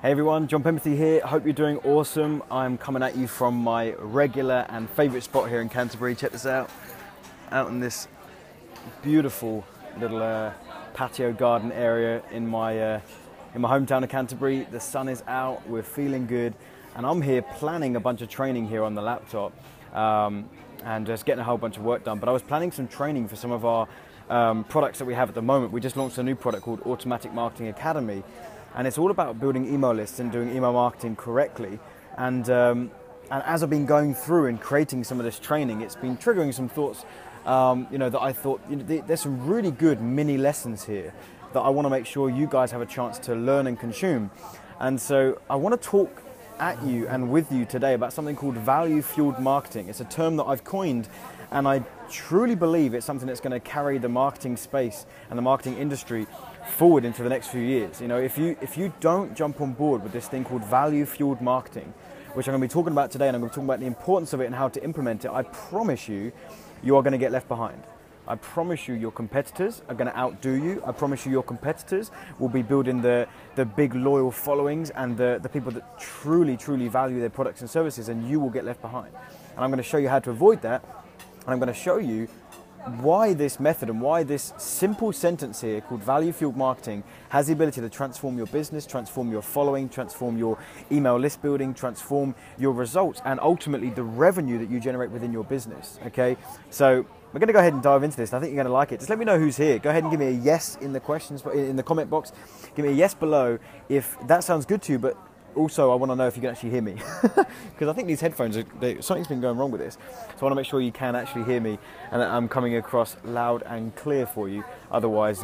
Hey everyone, John Penberthy here. Hope you're doing awesome. I'm coming at you from my regular and favourite spot here in Canterbury. Check this out. Out in this beautiful little patio garden area in my hometown of Canterbury. The sun is out, we're feeling good, and I'm here planning a bunch of training here on the laptop and just getting a whole bunch of work done. But I was planning some training for some of our products that we have at the moment. We just launched a new product called Automatic Marketing Academy. And it's all about building email lists and doing email marketing correctly. And as I've been going through and creating some of this training, it's been triggering some thoughts, that I thought, there's some really good mini lessons here that I want to make sure you guys have a chance to learn and consume. And so I want to talk at you and with you today about something called value-fueled marketing. It's a term that I've coined, and I truly believe it's something that's going to carry the marketing space and the marketing industry forward into the next few years. If you don't jump on board with this thing called value-fueled marketing, which I'm going to be talking about today, and I'm going to talk about the importance of it and how to implement it, I promise you, you are going to get left behind. I promise you, your competitors are going to outdo you. I promise you, your competitors will be building the big loyal followings and the people that truly, truly value their products and services, and you will get left behind. And I'm going to show you how to avoid that, and I'm going to show you why this method and why this simple sentence here called value-fueled marketing has the ability to transform your business, transform your following, transform your email list building, transform your results, and ultimately the revenue that you generate within your business. Okay, so we're going to go ahead and dive into this, and I think you're going to like it. Just let me know who's here. Go ahead and give me a yes in the questions, in the comment box. Give me a yes below if that sounds good to you, but also I want to know if you can actually hear me, because I think these headphones, something's been going wrong with this. So I want to make sure you can actually hear me and that I'm coming across loud and clear for you. Otherwise,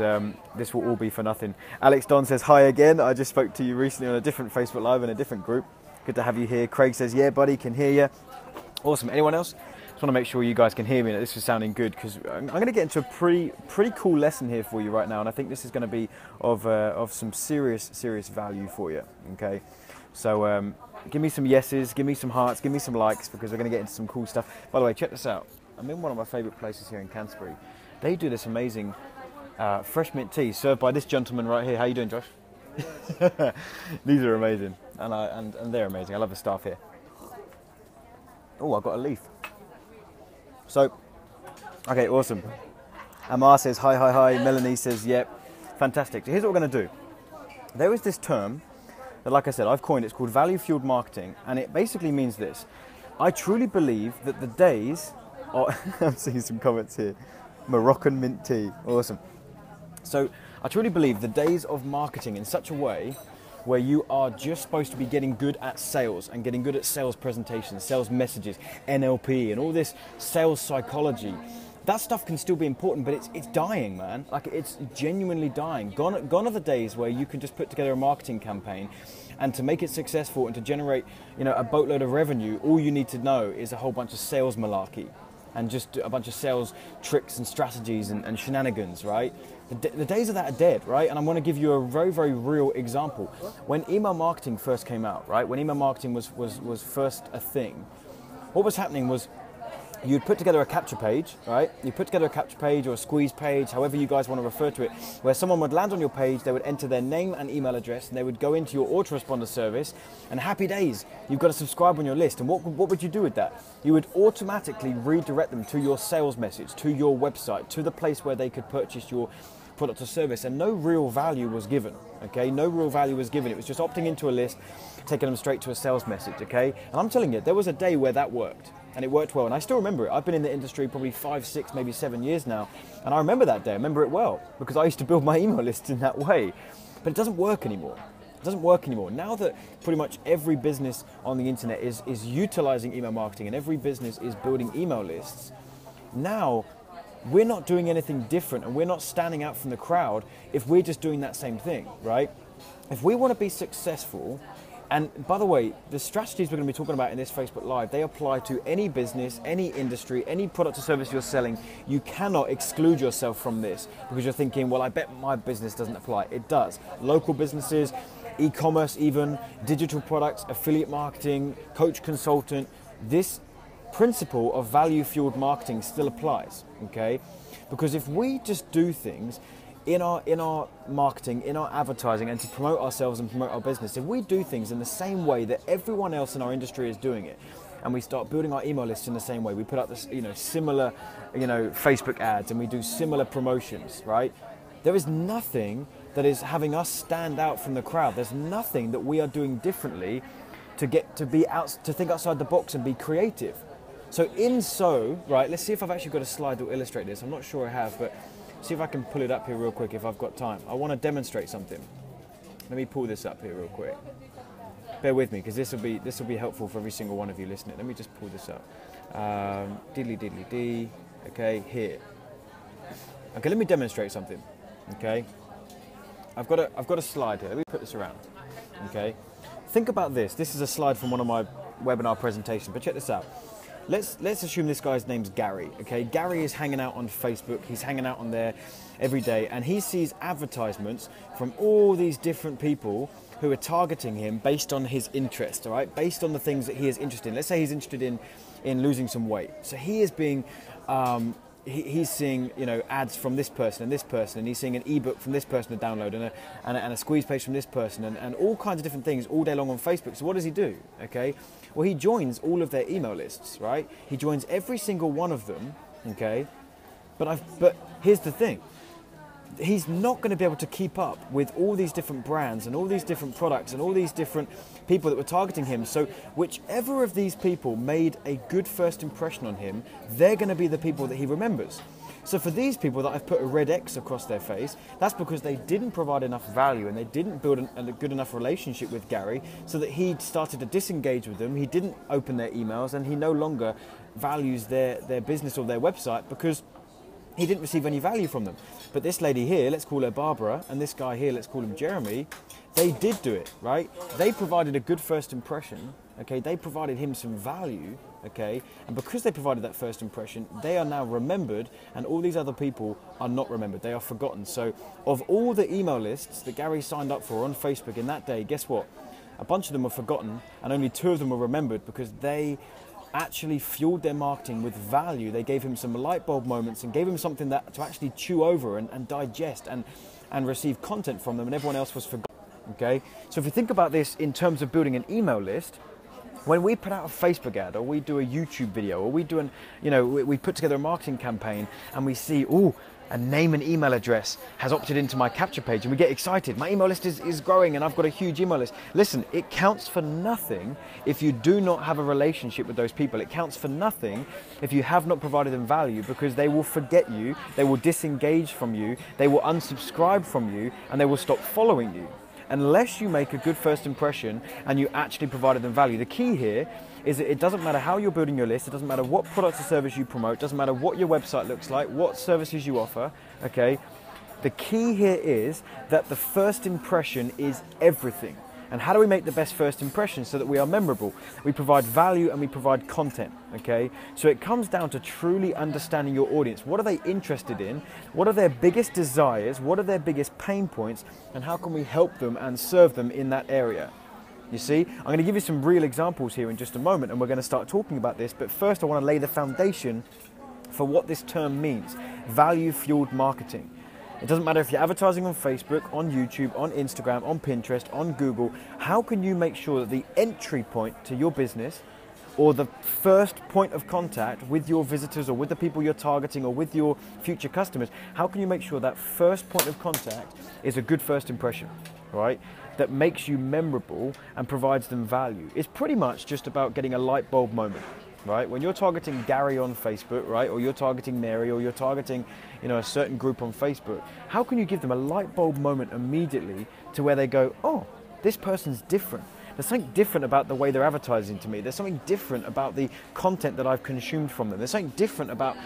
this will all be for nothing. Alex Don says, hi again. I just spoke to you recently on a different Facebook Live in a different group. Good to have you here. Craig says, yeah, buddy, can hear you. Awesome. Anyone else? Just want to make sure you guys can hear me and that this is sounding good, because I'm going to get into a pretty cool lesson here for you right now, and I think this is going to be of some serious value for you. Okay. So give me some yeses, give me some hearts, give me some likes, because we're going to get into some cool stuff. By the way, check this out. I'm in one of my favourite places here in Canterbury. They do this amazing fresh mint tea served by this gentleman right here. How you doing, Josh? These are amazing, and they're amazing. I love the staff here. Oh, I got a leaf. So, okay, awesome. Amar says, hi. Melanie says, yep. Fantastic. So here's what we're going to do. There is this term that, like I said, I've coined. It's called value-fueled marketing, and it basically means this. I truly believe that the days are... I'm seeing some comments here. Moroccan mint tea. Awesome. So I truly believe the days of marketing in such a way where you are just supposed to be getting good at sales and getting good at sales presentations, sales messages, NLP, and all this sales psychology. That stuff can still be important, but it's dying, man. Like, it's genuinely dying. Gone are the days where you can just put together a marketing campaign, and to make it successful and to generate, a boatload of revenue, all you need to know is a whole bunch of sales malarkey and just a bunch of sales tricks and strategies and shenanigans, right? The days of that are dead, right? And I'm going to give you a very, very real example. When email marketing first came out, right? When email marketing was first a thing, what was happening was, you'd put together a capture page, right? You put together a capture page or a squeeze page, however you guys want to refer to it, where someone would land on your page, they would enter their name and email address, and they would go into your autoresponder service, and happy days, you've got to subscribe on your list. And what would you do with that? You would automatically redirect them to your sales message, to your website, to the place where they could purchase your product or service, and no real value was given, okay? No real value was given. It was just opting into a list, taking them straight to a sales message, okay? And I'm telling you, there was a day where that worked, and it worked well, and I still remember it. I've been in the industry probably 5, 6, maybe 7 years now, and I remember that day. I remember it well, because I used to build my email list in that way. But it doesn't work anymore. It doesn't work anymore. Now that pretty much every business on the internet is utilizing email marketing, and every business is building email lists, now we're not doing anything different, and we're not standing out from the crowd if we're just doing that same thing, right? If we want to be successful, and by the way, the strategies we're going to be talking about in this Facebook Live, they apply to any business, any industry, any product or service you're selling. You cannot exclude yourself from this because you're thinking, well, I bet my business doesn't apply. It does. Local businesses, e-commerce even, digital products, affiliate marketing, coach consultant, this principle of value-fueled marketing still applies, okay? Because if we just do things in our marketing, in our advertising, and to promote ourselves and promote our business, if we do things in the same way that everyone else in our industry is doing it, and we start building our email lists in the same way, we put out this, similar, Facebook ads, and we do similar promotions, right? There is nothing that is having us stand out from the crowd. There's nothing that we are doing differently to think outside the box and be creative. So right, let's see if I've actually got a slide that will illustrate this. I'm not sure I have, but see if I can pull it up here real quick if I've got time. I want to demonstrate something. Let me pull this up here real quick. Bear with me, because this will be helpful for every single one of you listening. Let me just pull this up. Diddly-diddly-dee. Okay, here. Okay, let me demonstrate something. Okay, I've got a slide here. Let me put this around. Okay, think about this. This is a slide from one of my webinar presentations, but check this out. Let's assume this guy's name's Gary. Okay, Gary is hanging out on Facebook. He's hanging out on there every day, and he sees advertisements from all these different people who are targeting him based on his interest, all right? Based on the things that he is interested in. Let's say he's interested in losing some weight. So he is being, he's seeing, ads from this person, and he's seeing an ebook from this person to download, and a squeeze page from this person, and all kinds of different things all day long on Facebook. So what does he do? Okay, well, he joins all of their email lists, right? He joins every single one of them, okay? But here's the thing. He's not going to be able to keep up with all these different brands and all these different products and all these different people that were targeting him. So whichever of these people made a good first impression on him, they're going to be the people that he remembers. So for these people that I've put a red X across their face, that's because they didn't provide enough value and they didn't build a good enough relationship with Gary, so that he started to disengage with them. He didn't open their emails, and he no longer values their business or their website because he didn't receive any value from them. But this lady here, let's call her Barbara, and this guy here, let's call him Jeremy, they did do it, right? They provided a good first impression, okay? They provided him some value, okay? And because they provided that first impression, they are now remembered, and all these other people are not remembered. They are forgotten. So of all the email lists that Gary signed up for on Facebook in that day, guess what? A bunch of them were forgotten, and only 2 of them were remembered because they actually fueled their marketing with value. They gave him some light bulb moments and gave him something that to actually chew over and digest and receive content from them, and everyone else was forgotten. Okay, so if you think about this in terms of building an email list, when we put out a Facebook ad, or we do a YouTube video, or we do we put together a marketing campaign, and we see, a name and email address has opted into my capture page, and we get excited. My email list is growing, and I've got a huge email list. Listen, it counts for nothing if you do not have a relationship with those people. It counts for nothing if you have not provided them value, because they will forget you, they will disengage from you, they will unsubscribe from you, and they will stop following you, unless you make a good first impression and you actually provided them value. The key here is that it doesn't matter how you're building your list, it doesn't matter what product or service you promote, it doesn't matter what your website looks like, what services you offer, okay? The key here is that the first impression is everything. And how do we make the best first impression so that we are memorable? We provide value and we provide content, okay? So it comes down to truly understanding your audience. What are they interested in? What are their biggest desires? What are their biggest pain points? And how can we help them and serve them in that area? You see, I'm going to give you some real examples here in just a moment, and we're going to start talking about this. But first, I want to lay the foundation for what this term means: value-fueled marketing. It doesn't matter if you're advertising on Facebook, on YouTube, on Instagram, on Pinterest, on Google. How can you make sure that the entry point to your business, or the first point of contact with your visitors, or with the people you're targeting, or with your future customers, how can you make sure that first point of contact is a good first impression, right? That makes you memorable and provides them value. It's pretty much just about getting a light bulb moment, right? When you're targeting Gary on Facebook, right? Or you're targeting Mary, or you're targeting, a certain group on Facebook, how can you give them a light bulb moment immediately to where they go, oh, this person's different. There's something different about the way they're advertising to me. There's something different about the content that I've consumed from them. There's something different about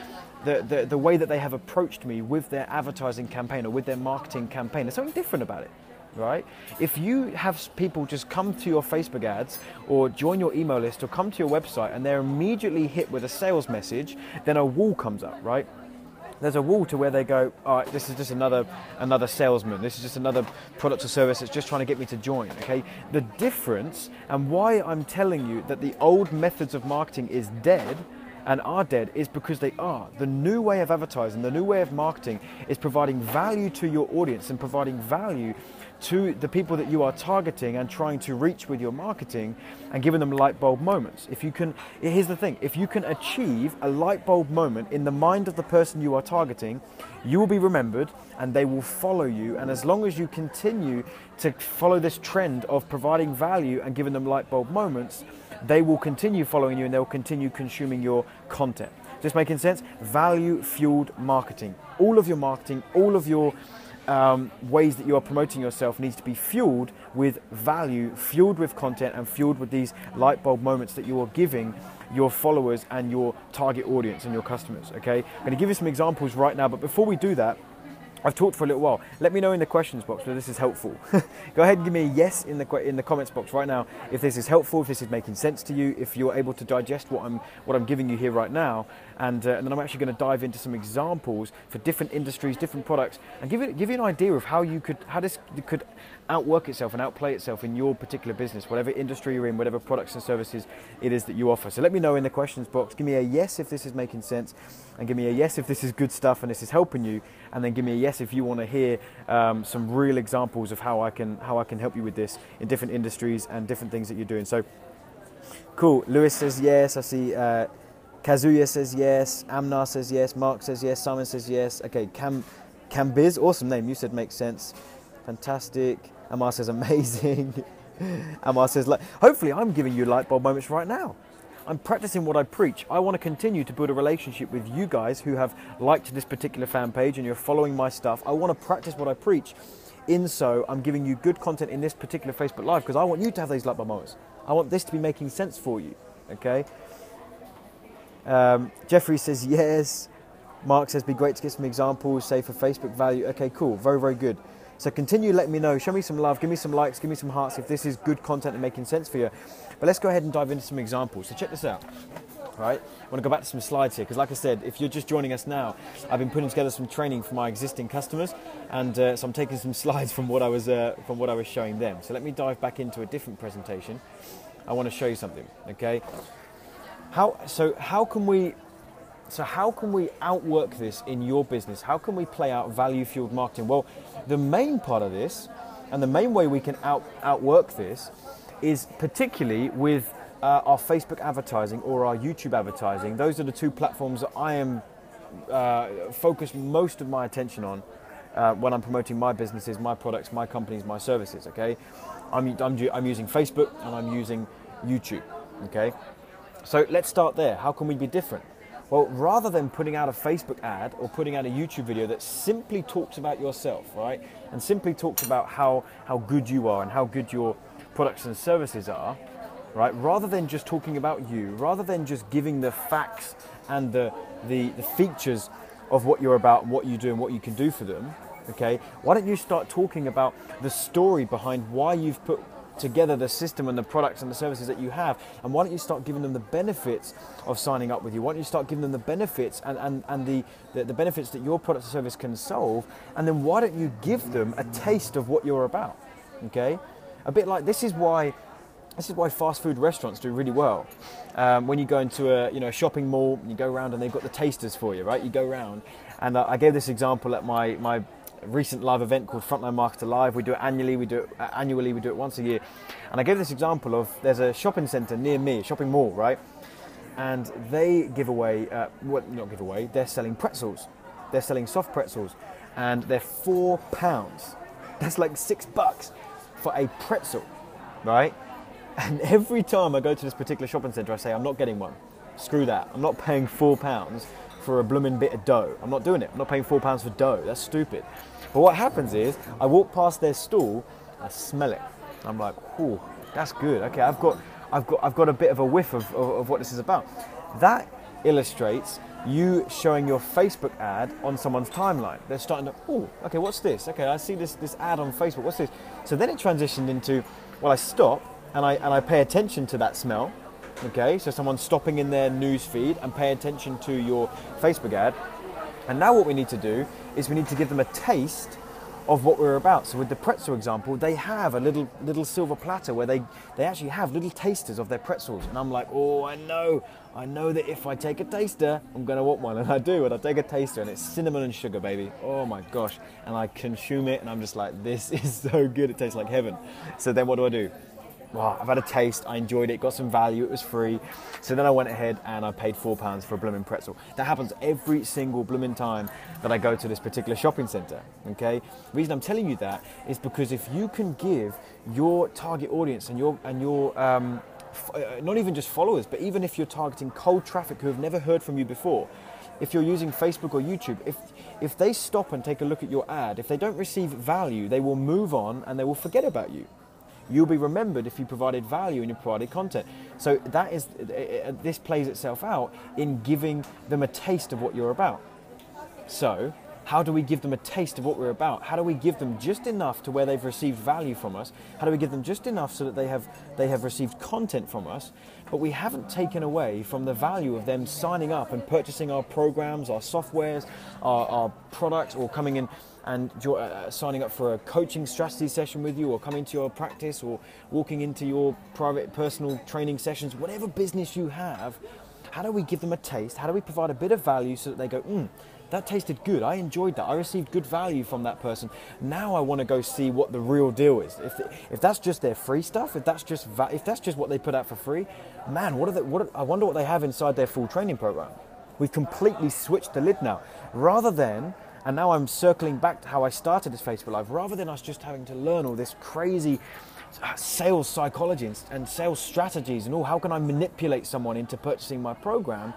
the way that they have approached me with their advertising campaign or with their marketing campaign. There's something different about it, right? If you have people just come to your Facebook ads or join your email list or come to your website and they're immediately hit with a sales message, then a wall comes up, right? There's a wall to where they go, all right, this is just another salesman. This is just another product or service that's just trying to get me to join, okay? The difference, and why I'm telling you that the old methods of marketing is dead, and are dead is because they are. The new way of advertising, the new way of marketing is providing value to your audience and providing value to the people that you are targeting and trying to reach with your marketing and giving them light bulb moments. If you can, here's the thing, if you can achieve a light bulb moment in the mind of the person you are targeting, you will be remembered and they will follow you. And as long as you continue to follow this trend of providing value and giving them light bulb moments, they will continue following you and they'll continue consuming your content. Just making sense? Value fueled marketing. All of your marketing, all of your ways that you are promoting yourself needs to be fueled with value, fueled with content, and fueled with these light bulb moments that you are giving your followers and your target audience and your customers, okay? I'm going to give you some examples right now, but before we do that, I've talked for a little while. Let me know in the questions box whether this is helpful. Go ahead and give me a yes in the comments box right now if this is helpful, if this is making sense to you, if you're able to digest what I'm giving you here right now, and then I'm actually going to dive into some examples for different industries, different products, and give you an idea of how this could outwork itself and outplay itself in your particular business, whatever industry you're in, whatever products and services it is that you offer. So let me know in the questions box. Give me a yes if this is making sense, and give me a yes if this is good stuff and this is helping you, and then give me a yes if you want to hear some real examples of how I can help you with this in different industries and different things that you're doing. So cool. Lewis says yes. I see Kazuya says yes. Amnar says yes. Mark says yes. Simon says yes. Okay, Cambiz, awesome name. You said makes sense. Fantastic. Amar says amazing. Amar says, hopefully I'm giving you light bulb moments right now. I'm practicing what I preach. I want to continue to build a relationship with you guys who have liked this particular fan page and you're following my stuff. I want to practice what I preach. So I'm giving you good content in this particular Facebook Live because I want you to have these light bulb moments. I want this to be making sense for you, okay? Jeffrey says yes. Mark says, be great to get some examples, say for Facebook value. Okay, cool, very, very good. So continue letting me know, show me some love, give me some likes, give me some hearts if this is good content and making sense for you. But let's go ahead and dive into some examples. So check this out, right? I want to go back to some slides here because like I said, if you're just joining us now, I've been putting together some training for my existing customers, and so I'm taking some slides from what I was showing them. So let me dive back into a different presentation. I want to show you something, okay? How can we outwork this in your business? How can we play out value-fueled marketing? Well, the main part of this, and the main way we can outwork this, is particularly with our Facebook advertising or our YouTube advertising. Those are the two platforms that I am focused most of my attention on when I'm promoting my businesses, my products, my companies, my services. Okay, I'm using Facebook and I'm using YouTube. Okay, so let's start there. How can we be different? Well, rather than putting out a Facebook ad or putting out a YouTube video that simply talks about yourself, right, and simply talks about how good you are and how good your products and services are, right, rather than just talking about you, rather than just giving the facts and the features of what you're about and what you do and what you can do for them, okay, why don't you start talking about the story behind why you've put together the system and the products and the services that you have, and why don't you start giving them the benefits of signing up with you? Why don't you start giving them the benefits and the benefits that your product or service can solve, and then why don't you give them a taste of what you're about? Okay, a bit like this is why fast food restaurants do really well. When you go into a shopping mall, you go around and they've got the tasters for you, right? You go around, and I gave this example at my recent live event called Frontline Marketer Live. We do it annually, we do it once a year. And I gave this example of, there's a shopping centre near me, a shopping mall, right? And they give away, they're selling pretzels. They're selling soft pretzels, and they're £4. That's like $6 for a pretzel, right? And every time I go to this particular shopping centre, I say, I'm not getting one. Screw that. I'm not paying £4 for a blooming bit of dough. I'm not doing it. I'm not paying £4 for dough. That's stupid. But what happens is, I walk past their stall, I smell it. I'm like, ooh, that's good. Okay, I've got a bit of a whiff of what this is about. That illustrates you showing your Facebook ad on someone's timeline. They're starting to, oh, okay, what's this? Okay, I see this ad on Facebook. What's this? So then it transitioned into, well, I stop and I pay attention to that smell. Okay, so someone's stopping in their news feed and pay attention to your Facebook ad. And now what we need to do is we need to give them a taste of what we're about. So with the pretzel example, they have a little silver platter where they actually have little tasters of their pretzels. And I'm like, oh, I know that if I take a taster, I'm gonna want one. And I do, and I take a taster and it's cinnamon and sugar, baby. Oh my gosh. And I consume it and I'm just like, this is so good, it tastes like heaven. So then what do? Well, I've had a taste, I enjoyed it, got some value, it was free. So then I went ahead and I paid £4 for a blooming pretzel. That happens every single blooming time that I go to this particular shopping centre, okay? The reason I'm telling you that is because if you can give your target audience and your not even just followers, but even if you're targeting cold traffic who have never heard from you before, if you're using Facebook or YouTube, if they stop and take a look at your ad, if they don't receive value, they will move on and they will forget about you. You'll be remembered if you provided value and you provided content. So that is, this plays itself out in giving them a taste of what you're about. So how do we give them a taste of what we're about? How do we give them just enough to where they've received value from us? How do we give them just enough so that they have received content from us, but we haven't taken away from the value of them signing up and purchasing our programs, our softwares, our products, or coming in and signing up for a coaching strategy session with you, or coming to your practice, or walking into your private personal training sessions, whatever business you have. How do we give them a taste? How do we provide a bit of value so that they go, that tasted good, I enjoyed that, I received good value from that person. Now I want to go see what the real deal is. If that's just their free stuff, if that's just what they put out for free, man, I wonder what they have inside their full training program. We've completely switched the lid now. Rather than, and now I'm circling back to how I started this Facebook Live, rather than us just having to learn all this crazy sales psychology and sales strategies and how can I manipulate someone into purchasing my program,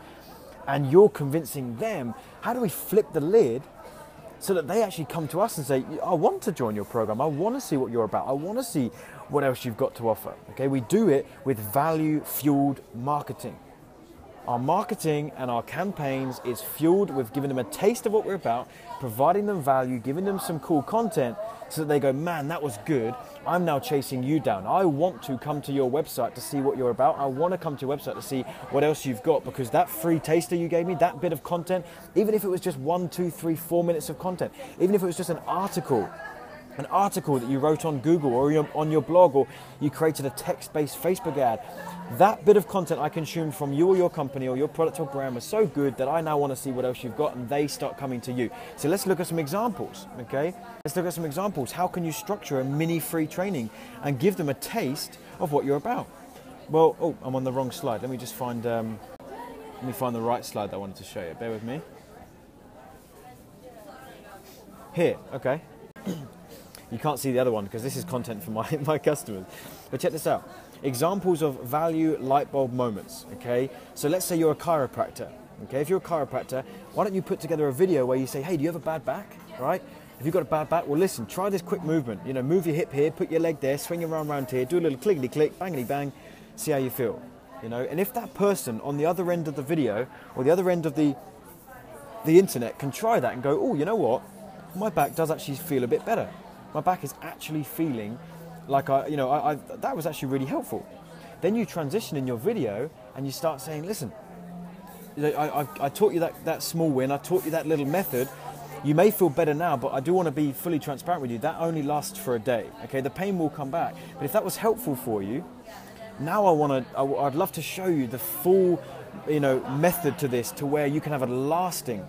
and you're convincing them, how do we flip the lid so that they actually come to us and say, I want to join your program, I want to see what you're about, I want to see what else you've got to offer. Okay, we do it with value-fueled marketing. Our marketing and our campaigns is fueled with giving them a taste of what we're about, providing them value, giving them some cool content so that they go, man, that was good. I'm now chasing you down. I want to come to your website to see what you're about. I want to come to your website to see what else you've got, because that free taster you gave me, that bit of content, even if it was just 1, 2, 3, 4 minutes of content, even if it was just an article that you wrote on Google or on your blog, or you created a text-based Facebook ad, that bit of content I consumed from you or your company or your product or brand was so good that I now want to see what else you've got, and they start coming to you. So let's look at some examples, okay? Let's look at some examples. How can you structure a mini free training and give them a taste of what you're about? Well, oh, I'm on the wrong slide. Let me just find, the right slide that I wanted to show you. Bear with me. Here, okay. You can't see the other one because this is content for my customers. But check this out. Examples of value light bulb moments, okay? So let's say you're a chiropractor, okay? If you're a chiropractor, why don't you put together a video where you say, hey, do you have a bad back, right? If you've got a bad back, well, listen, try this quick movement. You know, move your hip here, put your leg there, swing your arm around here, do a little clickety-click, bangity-bang, see how you feel, you know? And if that person on the other end of the video or the other end of the internet can try that and go, oh, you know what? My back does actually feel a bit better. My back is actually feeling like that was actually really helpful. Then you transition in your video and you start saying, listen, I taught you that small win, I taught you that little method. You may feel better now, but I do want to be fully transparent with you. That only lasts for a day, okay? The pain will come back. But if that was helpful for you, now I'd love to show you the full, method to this, to where you can have lasting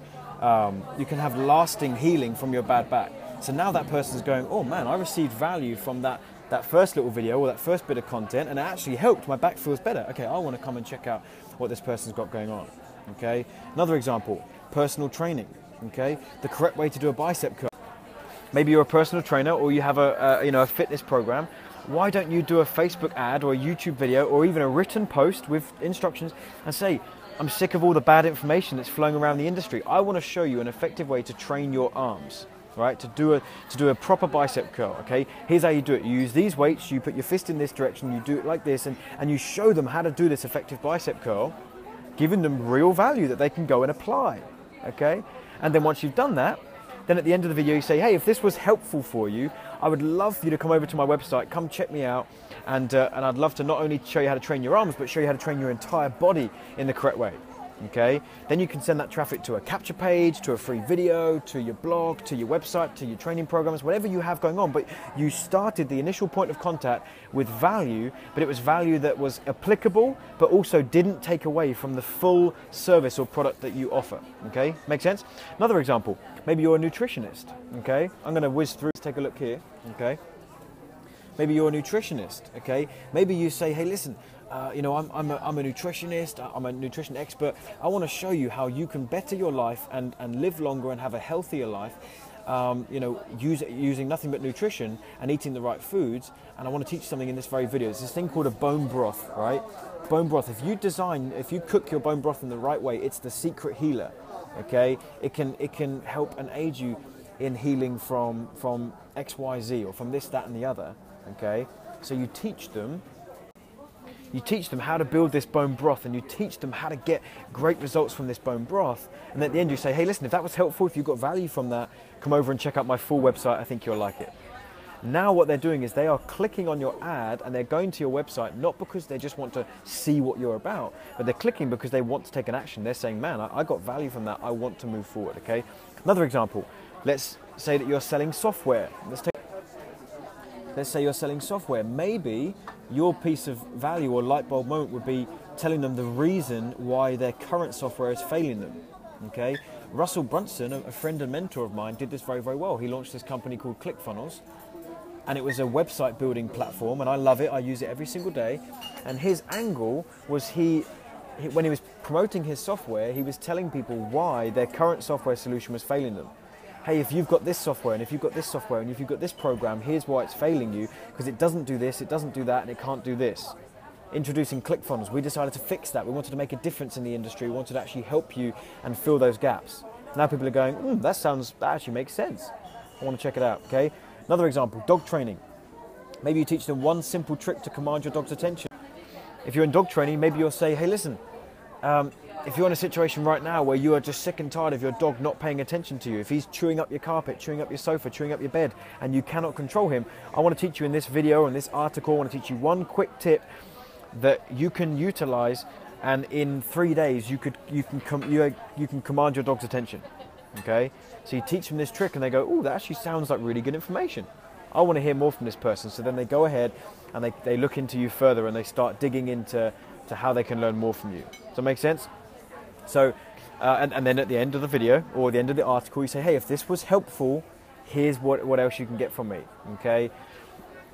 healing from your bad back. So now that person's going, oh man, I received value from that first little video or that first bit of content, and it actually helped, my back feels better. Okay, I want to come and check out what this person's got going on, okay? Another example, personal training, okay? The correct way to do a bicep curl. Maybe you're a personal trainer or you have a fitness program. Why don't you do a Facebook ad or a YouTube video or even a written post with instructions and say, I'm sick of all the bad information that's flowing around the industry. I want to show you an effective way to train your arms, right? To do a proper bicep curl, okay? Here's how you do it. You use these weights, you put your fist in this direction, you do it like this, and you show them how to do this effective bicep curl, giving them real value that they can go and apply, okay? And then once you've done that, then at the end of the video you say, hey, if this was helpful for you, I would love for you to come over to my website, come check me out, and I'd love to not only show you how to train your arms, but show you how to train your entire body in the correct way. Okay, then you can send that traffic to a capture page, to a free video, to your blog, to your website, to your training programs, whatever you have going on. But you started the initial point of contact with value, but it was value that was applicable, but also didn't take away from the full service or product that you offer. Okay, make sense? Another example, maybe you're a nutritionist. Okay, I'm going to whiz through, take a look here. Okay, maybe you're a nutritionist. Okay, maybe you say, hey, listen, you know, I'm a nutritionist, I'm a nutrition expert. I want to show you how you can better your life and live longer and have a healthier life, you know, using nothing but nutrition and eating the right foods. And I want to teach something in this very video. It's this thing called a bone broth, right? Bone broth. If you cook your bone broth in the right way, it's the secret healer, okay? It can help and aid you in healing from XYZ or from this, that, and the other, okay? So you teach them how to build this bone broth, and you teach them how to get great results from this bone broth. And at the end you say, hey, listen, if that was helpful, if you got value from that, come over and check out my full website. I think you'll like it. Now what they're doing is they are clicking on your ad and they're going to your website, not because they just want to see what you're about, but they're clicking because they want to take an action. They're saying, man, I got value from that. I want to move forward, okay? Another example, let's say that you're selling software. Let's say you're selling software. Maybe your piece of value or light bulb moment would be telling them the reason why their current software is failing them. Okay? Russell Brunson, a friend and mentor of mine, did this very, very well. He launched this company called ClickFunnels, and it was a website building platform, and I love it. I use it every single day. And his angle was when he was promoting his software, he was telling people why their current software solution was failing them. Hey, if you've got this software, and if you've got this software, and if you've got this program, here's why it's failing you, because it doesn't do this, it doesn't do that, and it can't do this. Introducing ClickFunnels, we decided to fix that. We wanted to make a difference in the industry. We wanted to actually help you and fill those gaps. Now people are going, that actually makes sense. I want to check it out, okay? Another example, dog training. Maybe you teach them one simple trick to command your dog's attention. If you're in dog training, maybe you'll say, hey, listen, if you're in a situation right now where you are just sick and tired of your dog not paying attention to you, if he's chewing up your carpet, chewing up your sofa, chewing up your bed, and you cannot control him, I want to teach you in this video or in this article, I want to teach you one quick tip that you can utilize, and in 3 days you can command your dog's attention. Okay? So you teach them this trick and they go, that actually sounds like really good information. I want to hear more from this person. So then they go ahead and they look into you further and they start digging into how they can learn more from you. Does that make sense? So, and then at the end of the video or the end of the article, you say, hey, if this was helpful, here's what else you can get from me, okay?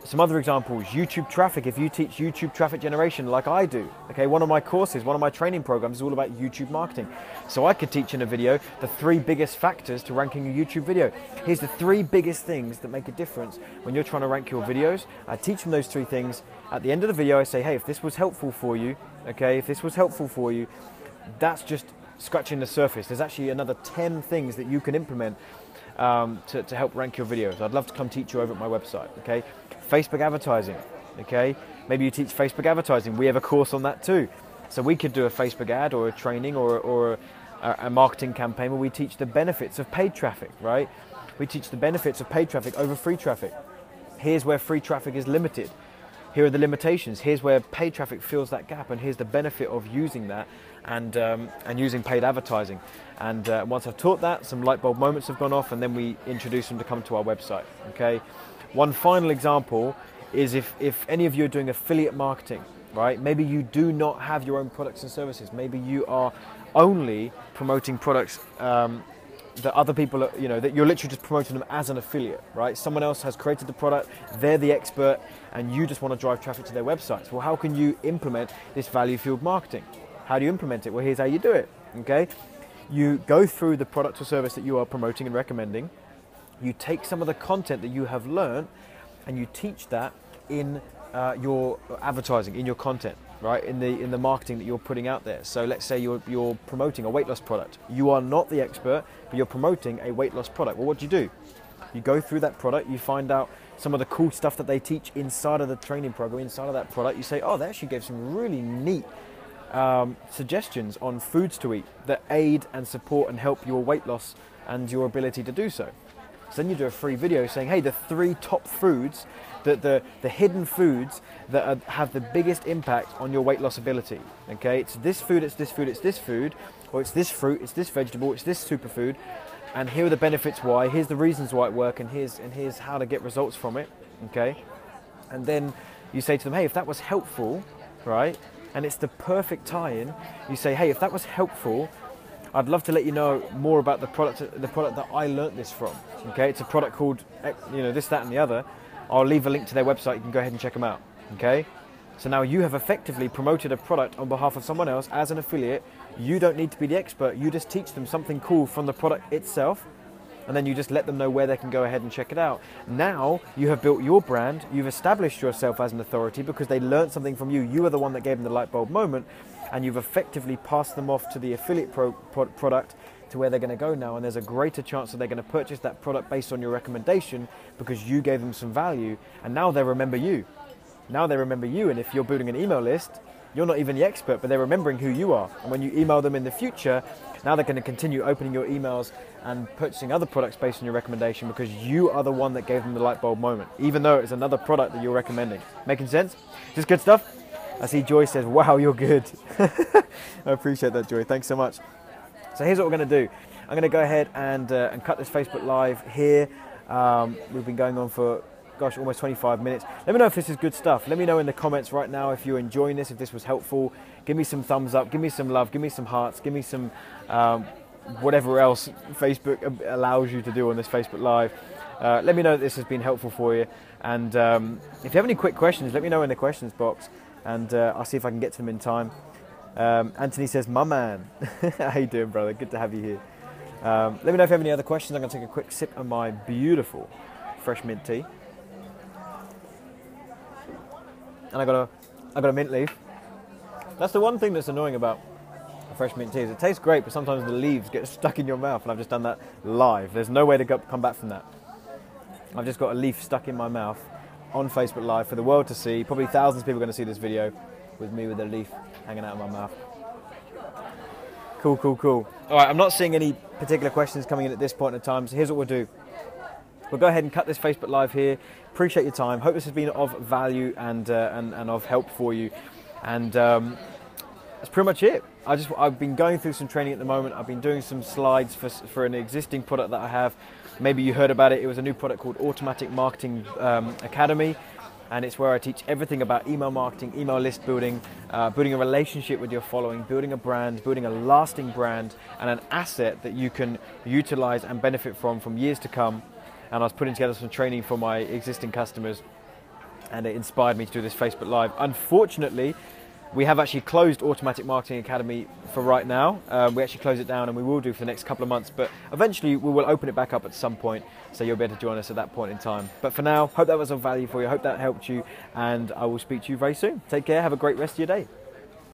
Some other examples, YouTube traffic. If you teach YouTube traffic generation like I do, okay, one of my courses, one of my training programs is all about YouTube marketing. So I could teach in a video the 3 biggest factors to ranking a YouTube video. Here's the 3 biggest things that make a difference when you're trying to rank your videos. I teach them those 3 things. At the end of the video, I say, hey, if this was helpful for you, okay, if this was helpful for you, that's just scratching the surface. There's actually another 10 things that you can implement to help rank your videos. I'd love to come teach you over at my website, okay? Facebook advertising, okay? Maybe you teach Facebook advertising. We have a course on that too. So we could do a Facebook ad or a training or a marketing campaign where we teach the benefits of paid traffic, right? We teach the benefits of paid traffic over free traffic. Here's where free traffic is limited. Here are the limitations. Here's where paid traffic fills that gap, and here's the benefit of using that and using paid advertising. And once I've taught that, some light bulb moments have gone off, and then we introduce them to come to our website, okay? One final example is if any of you are doing affiliate marketing, right? Maybe you do not have your own products and services. Maybe you are only promoting products that other people, that you're literally just promoting them as an affiliate, right? Someone else has created the product, they're the expert, and you just want to drive traffic to their websites. Well, how can you implement this value-fueled marketing? How do you implement it? Well, here's how you do it, okay? You go through the product or service that you are promoting and recommending. You take some of the content that you have learned and you teach that in your advertising, in your content, right? In the marketing that you're putting out there. So let's say you're promoting a weight loss product. You are not the expert, but you're promoting a weight loss product. Well, what do? You go through that product, you find out some of the cool stuff that they teach inside of the training program, inside of that product. You say, oh, they actually gave some really neat suggestions on foods to eat that aid and support and help your weight loss and your ability to do so. So then you do a free video saying, hey, the 3 top foods the hidden foods that have the biggest impact on your weight loss ability. Okay, it's this food, it's this food, it's this food, or it's this fruit, it's this vegetable, it's this superfood, and here are the benefits why, here's the reasons why it works, and here's how to get results from it. Okay, and then you say to them, hey, if that was helpful, right, and it's the perfect tie-in, you say, hey, if that was helpful, I'd love to let you know more about the product that I learnt this from. Okay, it's a product called, you know, this, that, and the other. I'll leave a link to their website. You can go ahead and check them out. Okay, so now you have effectively promoted a product on behalf of someone else as an affiliate. You don't need to be the expert. You just teach them something cool from the product itself, and then you just let them know where they can go ahead and check it out. Now you have built your brand. You've established yourself as an authority because they learned something from you. You are the one that gave them the light bulb moment. And you've effectively passed them off to the affiliate product to where they're going to go now, and there's a greater chance that they're going to purchase that product based on your recommendation because you gave them some value, and now they remember you. Now they remember you, and if you're building an email list, you're not even the expert, but they're remembering who you are. And when you email them in the future, now they're going to continue opening your emails and purchasing other products based on your recommendation because you are the one that gave them the light bulb moment, even though it's another product that you're recommending. Making sense? Is this good stuff? I see Joy says, wow, you're good. I appreciate that, Joy. Thanks so much. So here's what we're going to do. I'm going to go ahead and cut this Facebook Live here. We've been going on for, gosh, almost 25 minutes. Let me know if this is good stuff. Let me know in the comments right now if you're enjoying this, if this was helpful. Give me some thumbs up, give me some love, give me some hearts, give me some whatever else Facebook allows you to do on this Facebook Live. Let me know that this has been helpful for you. And if you have any quick questions, let me know in the questions box. And I'll see if I can get to them in time. Anthony says, my man. How you doing, brother? Good to have you here. Let me know if you have any other questions. I'm going to take a quick sip of my beautiful fresh mint tea. And I got a mint leaf. That's the one thing that's annoying about a fresh mint tea is it tastes great, but sometimes the leaves get stuck in your mouth, and I've just done that live. There's no way to come back from that. I've just got a leaf stuck in my mouth on Facebook Live for the world to see. Probably thousands of people are going to see this video with me with a leaf hanging out of my mouth. Cool, cool, cool. All right, I'm not seeing any particular questions coming in at this point in time, so here's what we'll do. We'll go ahead and cut this Facebook Live here. Appreciate your time. Hope this has been of value and of help for you. And that's pretty much it. I've been going through some training at the moment. I've been doing some slides for an existing product that I have. Maybe you heard about it. It was a new product called Automatic Marketing Academy, and it's where I teach everything about email marketing, email list building, building a relationship with your following, building a brand, building a lasting brand, and an asset that you can utilize and benefit from years to come. And I was putting together some training for my existing customers, and it inspired me to do this Facebook Live. Unfortunately, we have actually closed Automatic Marketing Academy for right now. We actually closed it down, and we will do for the next couple of months, but eventually we will open it back up at some point, so you'll be able to join us at that point in time. But for now, hope that was of value for you, hope that helped you, and I will speak to you very soon. Take care, have a great rest of your day.